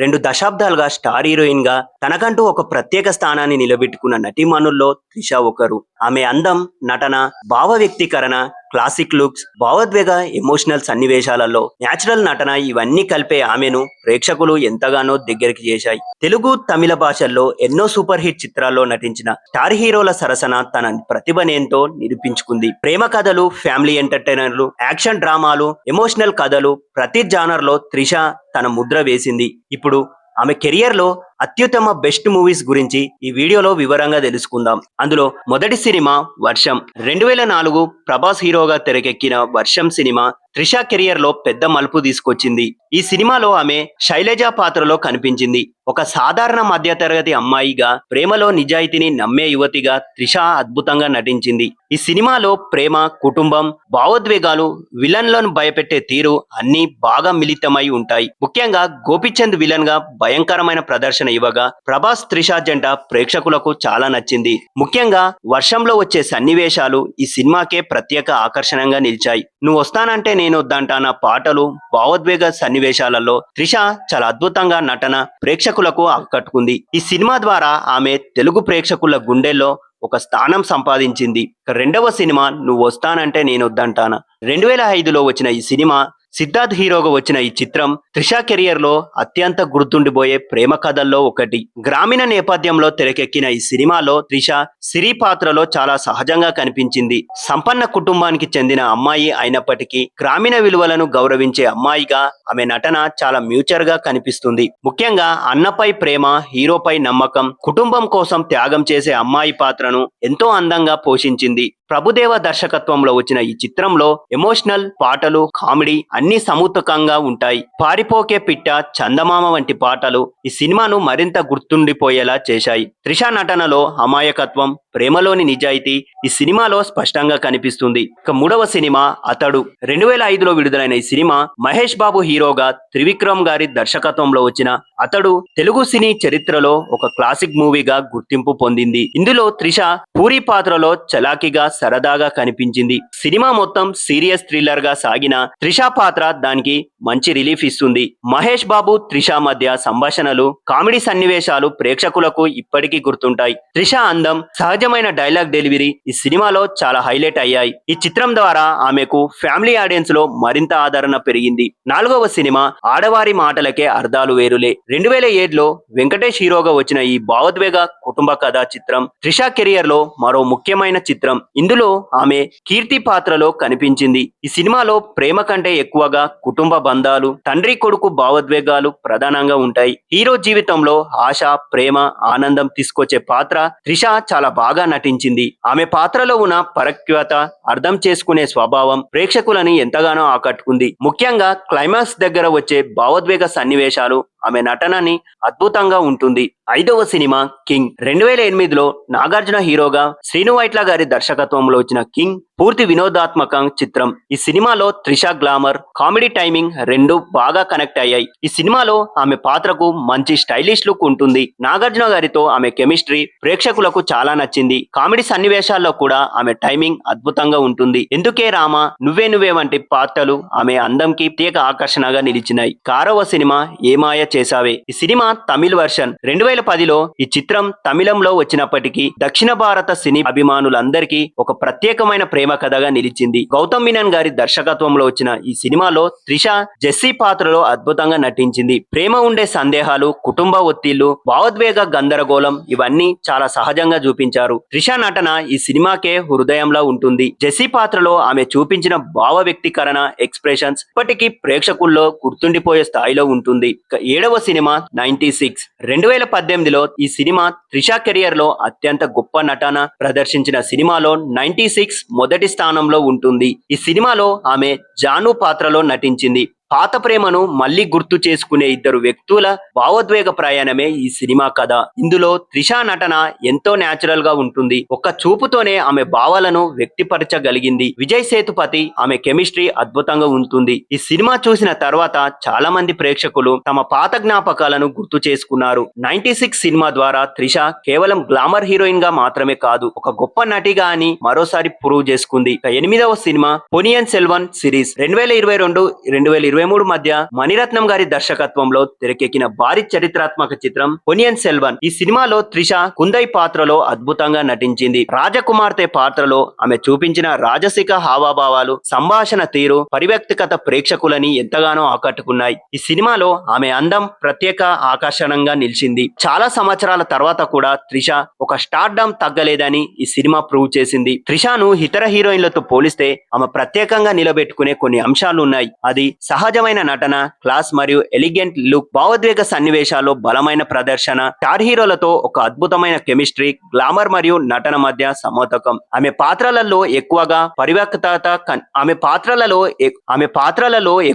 రెండు దశాబ్దాలుగా star heroine గా తనకంటూ ఒక ప్రత్యేక స్థానాన్ని నిలబెట్టుకున్న నటీమణుల్లో త్రిష ఒకరు. ఆమె అందం, నటన, భావ వ్యక్తీకరణ, క్లాసిక్ లుక్స్, భావోద్వేగ ఎమోషనల్ సన్నివేశాలలో న్యాచురల్ నటన ఇవన్నీ కలిపే ఆమెను ప్రేక్షకులు ఎంతగానో దగ్గరికి చేశాయి. తెలుగు, తమిళ భాషల్లో ఎన్నో సూపర్ హిట్ చిత్రాల్లో నటించిన స్టార్ హీరోల సరసన తన ప్రతిభనేంతో నిరూపించుకుంది. ప్రేమ కథలు, ఫ్యామిలీ ఎంటర్టైనర్లు, యాక్షన్ డ్రామాలు, ఎమోషనల్ కథలు ప్రతి జానర్ లో త్రిష తన ముద్ర వేసింది. ఇప్పుడు ఆమె కెరియర్ లో అత్యుత్తమ బెస్ట్ మూవీస్ గురించి ఈ వీడియోలో వివరంగా తెలుసుకుందాం. అందులో మొదటి సినిమా వర్షం. 2004 ప్రభాస్ హీరోగా తెరకెక్కిన వర్షం సినిమా త్రిష కెరియర్ లో పెద్ద మలుపు తీసుకొచ్చింది. ఈ సినిమాలో ఆమె శైలజ పాత్రలో కనిపించింది. ఒక సాధారణ మధ్యతరగతి అమ్మాయిగా, ప్రేమలో నిజాయితీని నమ్మే యువతిగా త్రిష అద్భుతంగా నటించింది. ఈ సినిమాలో ప్రేమ, కుటుంబం, భావోద్వేగాలు, విలన్లను భయపెట్టే తీరు అన్నీ బాగా మిళితమై ఉంటాయి. ముఖ్యంగా గోపిచంద్ విలన్ గా భయంకరమైన ప్రదర్శన ఇవ్వగా ప్రభాస్ త్రిష జంట ప్రేక్షకులకు చాలా నచ్చింది. ముఖ్యంగా వర్షంలో వచ్చే సన్నివేశాలు ఈ సినిమాకే ప్రత్యేక ఆకర్షణగా నిలిచాయి. నువ్వు వస్తానంటే నేను వద్దంటాన పాటలు, భావోద్వేగ సన్నివేశాలలో త్రిష చాలా అద్భుతంగా నటన ప్రేక్షకులకు ఆకట్టుకుంది. ఈ సినిమా ద్వారా ఆమె తెలుగు ప్రేక్షకుల గుండెల్లో ఒక స్థానం సంపాదించింది. రెండవ సినిమా నువ్వు వస్తానంటే నేను వద్దంటాన. 2005లో వచ్చిన ఈ సినిమా సిద్ధార్థ్ హీరోగా వచ్చిన ఈ చిత్రం త్రిష కెరియర్ లో అత్యంత గుర్తుండిపోయే ప్రేమ కథల్లో ఒకటి. గ్రామీణ నేపథ్యంలో తెరకెక్కిన ఈ సినిమాలో త్రిష సిరి పాత్రలో చాలా సహజంగా కనిపించింది. సంపన్న కుటుంబానికి చెందిన అమ్మాయి అయినప్పటికీ గ్రామీణ విలువలను గౌరవించే అమ్మాయిగా ఆమె నటన చాలా మ్యూచర్ గా కనిపిస్తుంది. ముఖ్యంగా అన్నపై ప్రేమ, హీరోపై నమ్మకం, కుటుంబం కోసం త్యాగం చేసే అమ్మాయి పాత్రను ఎంతో అందంగా పోషించింది. ప్రభుదేవ దర్శకత్వంలో వచ్చిన ఈ చిత్రంలో ఎమోషనల్ పాటలు, కామెడీ అన్ని సమూతకంగా ఉంటాయి. పారిపోకే పిట్ట, చందమామ వంటి పాటలు ఈ సినిమాను మరింత గుర్తుండిపోయేలా చేశాయి. త్రిష నటనలో అమాయకత్వం, ప్రేమలోని నిజాయితీ ఈ సినిమాలో స్పష్టంగా కనిపిస్తుంది. ఇక మూడవ సినిమా అతడు. 2005లో విడుదలైన ఈ సినిమా మహేష్ బాబు హీరోగా త్రివిక్రమ్ గారి దర్శకత్వంలో వచ్చిన అతడు తెలుగు సినీ చరిత్రలో ఒక క్లాసిక్ మూవీగా గుర్తింపు పొందింది. ఇందులో త్రిష పూరి పాత్రలో చలాకీగా, సరదాగా కనిపించింది. సినిమా మొత్తం సీరియస్ థ్రిల్లర్ గా సాగిన త్రిష పాత్ర దానికి మంచి రిలీఫ్ ఇస్తుంది. మహేష్ బాబు, త్రిష మధ్య సంభాషణలు, కామెడీ సన్నివేశాలు ప్రేక్షకులకు ఇప్పటికీ గుర్తుంటాయి. త్రిష అందం, సహజమైన డైలాగ్ డెలివరీ ఈ సినిమాలో చాలా హైలైట్ అయ్యాయి. ఈ చిత్రం ద్వారా ఆమెకు ఫ్యామిలీ ఆడియన్స్ లో మరింత ఆదరణ పెరిగింది. నాలుగవ సినిమా ఆడవారి మాటలకే అర్థాలు వేరులే. 2007లో వెంకటేష్ హీరోగా వచ్చిన ఈ భావోద్వేగ కుటుంబ కథా చిత్రం త్రిష కెరియర్ లో మరో ముఖ్యమైన చిత్రం. ఇందులో ఆమె కీర్తి పాత్రలో కనిపించింది. ఈ సినిమాలో ప్రేమ కంటే ఎక్కువగా కుటుంబ బంధాలు, తండ్రి కొడుకు భావోద్వేగాలు ప్రధానంగా ఉంటాయి. హీరో జీవితంలో ఆశ, ప్రేమ, ఆనందం తీసుకొచ్చే పాత్ర త్రిష చాలా బాగా నటించింది. ఆమె పాత్రలో ఉన్న పరక్యత, అర్థం చేసుకునే స్వభావం ప్రేక్షకులని ఎంతగానో ఆకట్టుకుంది. ముఖ్యంగా క్లైమాక్స్ దగ్గర వచ్చే భావోద్వేగ సన్నివేశాలు ఆమె నటనని అద్భుతంగా ఉంటుంది. ఐదవ సినిమా కింగ్. 2008లో నాగార్జున హీరోగా శ్రీను వైట్ల గారి దర్శకత్వంలో వచ్చిన కింగ్ పూర్తి వినోదాత్మక చిత్రం. ఈ సినిమాలో త్రిష గ్లామర్, కామెడీ టైమింగ్ రెండు బాగా కనెక్ట్ అయ్యాయి. ఈ సినిమాలో ఆమె పాత్రకు మంచి స్టైలిష్ లుక్ ఉంటుంది. నాగార్జున గారితో ఆమె కెమిస్ట్రీ ప్రేక్షకులకు చాలా నచ్చింది. కామెడీ సన్నివేశాల్లో కూడా ఆమె టైమింగ్ అద్భుతంగా ఉంటుంది. ఎందుకే రామ, నువ్వే నువ్వే వంటి పాత్రలు ఆమె అందంకి ప్రత్యేక ఆకర్షణగా నిలిచినాయి. ఆరవ సినిమా ఏమాయ చేసావే. ఈ సినిమా తమిళ వర్షన్. 2010లో ఈ చిత్రం తమిళంలో వచ్చినప్పటికీ దక్షిణ భారత సినీ అభిమానులందరికీ ఒక ప్రత్యేకమైన ప్రేమ కథగా నిలిచింది. గౌతమ్ మీనన్ గారి దర్శకత్వంలో వచ్చిన ఈ సినిమాలో త్రిష జెస్సీ పాత్రలో అద్భుతంగా నటించింది. ప్రేమ ఉండే సందేహాలు, కుటుంబ ఒత్తిళ్లు, భావోద్వేగ గందరగోళం ఇవన్నీ చాలా సహజంగా చూపించారు. త్రిష నటన ఈ సినిమాకే హృదయంలో ఉంటుంది. జెస్సీ పాత్రలో ఆమె చూపించిన భావ వ్యక్తీకరణ, ఎక్స్ప్రెషన్స్ ఇప్పటికీ ప్రేక్షకుల్లో గుర్తుండిపోయే స్థాయిలో ఉంటుంది. ఏడవ సినిమా 96. 2018లో ఈ సినిమా త్రిష కెరియర్ లో అత్యంత గొప్ప నటన ప్రదర్శించిన సినిమాలో 96 మొదటి స్థానంలో ఉంటుంది. ఈ సినిమాలో ఆమె జాను పాత్రలో నటించింది. పాత ప్రేమను మళ్లీ గుర్తు చేసుకునే ఇద్దరు వ్యక్తుల భావోద్వేగ ప్రయాణమే ఈ సినిమా కథ. ఇందులో త్రిష నటన ఎంతో న్యాచురల్ గా ఉంటుంది. ఒక్క చూపుతోనే ఆమె భావాలను వ్యక్తిపరచగలిగింది. విజయ్ సేతుపతి ఆమె కెమిస్ట్రీ అద్భుతంగా ఉంటుంది. ఈ సినిమా చూసిన తర్వాత చాలా మంది ప్రేక్షకులు తమ పాత జ్ఞాపకాలను గుర్తు చేసుకున్నారు. 96 సినిమా ద్వారా త్రిష కేవలం గ్లామర్ హీరోయిన్ గా మాత్రమే కాదు, ఒక గొప్ప నటిగా అని మరోసారి ప్రూవ్ చేసుకుంది. 8వ సినిమా పొనియన్ సెల్వన్ సిరీస్. 2022, 2023 వేమూరు మధ్య మణిరత్నం గారి దర్శకత్వంలో తెరకెక్కిన భారీ చరిత్రాత్మక చిత్రం పొన్నియిన్ సెల్వన్. ఈ సినిమాలో త్రిష కుందై పాత్రలో అద్భుతంగా నటించింది. రాజకుమార్తె పాత్రలో ఆమె చూపించిన రాజసిక హావాభావాలు, సంభాషణ తీరు, పరివ్యక్తిగత ప్రేక్షకులని ఎంతగానో ఆకట్టుకున్నాయి. ఈ సినిమాలో ఆమె అందం ప్రత్యేక ఆకర్షణంగా నిలిచింది. చాలా సంవత్సరాల తర్వాత కూడా త్రిష ఒక స్టార్డమ్ తగ్గలేదని ఈ సినిమా ప్రూవ్ చేసింది. త్రిషను ఇతర హీరోయిన్లతో పోలిస్తే ఆమె ప్రత్యేకంగా నిలబెట్టుకునే కొన్ని అంశాలు ఉన్నాయి. అది సహజమైన నటన, క్లాస్ మరియు ఎలిగెంట్ లుక్, భావోద్వేగ సన్నివేశాల్లో బలమైన ప్రదర్శన, స్టార్ హీరోలతో ఒక అద్భుతమైన కెమిస్ట్రీ, గ్లామర్ మరియు నటన మధ్య సమతకం. ఆమె పాత్రలలో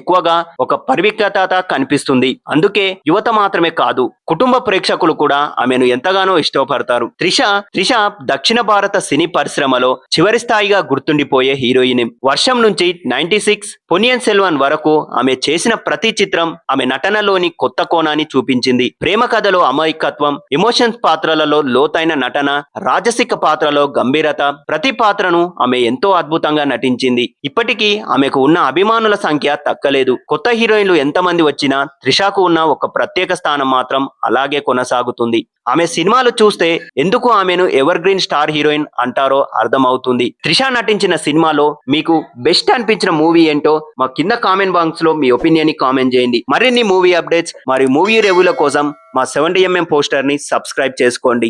ఎక్కువగా ఒక పరివిక్తత కనిపిస్తుంది. అందుకే యువత మాత్రమే కాదు, కుటుంబ ప్రేక్షకులు కూడా ఆమెను ఎంతగానో ఇష్టపడతారు. త్రిష దక్షిణ భారత సినీ పరిశ్రమలో చివరి స్థాయిగా గుర్తుండిపోయే హీరోయిన్. వర్షం నుంచి 96, పొన్నియిన్ సెల్వన్ వరకు ఆమె చేసిన ప్రతి చిత్రం ఆమె నటనలోని కొత్త కోణాన్ని చూపించింది. ప్రేమ కథలో అమాయకత్వం, ఎమోషన్స్ పాత్రలలో లోతైన నటన, రాజసిక పాత్రలో గంభీరత, ప్రతి పాత్రను ఆమె ఎంతో అద్భుతంగా నటించింది. ఇప్పటికీ ఆమెకు ఉన్న అభిమానుల సంఖ్య తగ్గలేదు. కొత్త హీరోయిన్లు ఎంతమంది వచ్చినా త్రిషకు ఉన్న ఒక ప్రత్యేక స్థానం మాత్రం అలాగే కొనసాగుతుంది. ఆమె సినిమాలు చూస్తే ఎందుకు ఆమెను ఎవర్ గ్రీన్ స్టార్ హీరోయిన్ అంటారో అర్థమవుతుంది. త్రిష నటించిన సినిమాలో మీకు బెస్ట్ అనిపించిన మూవీ ఏంటో మా కింద కామెంట్ బాక్స్ లో మీ ఒపీనియన్ ని కామెంట్ చేయండి. మరిన్ని మూవీ అప్డేట్స్ మరియు మూవీ రివ్యూల కోసం మా 70mm పోస్టర్ ని సబ్స్క్రైబ్ చేసుకోండి.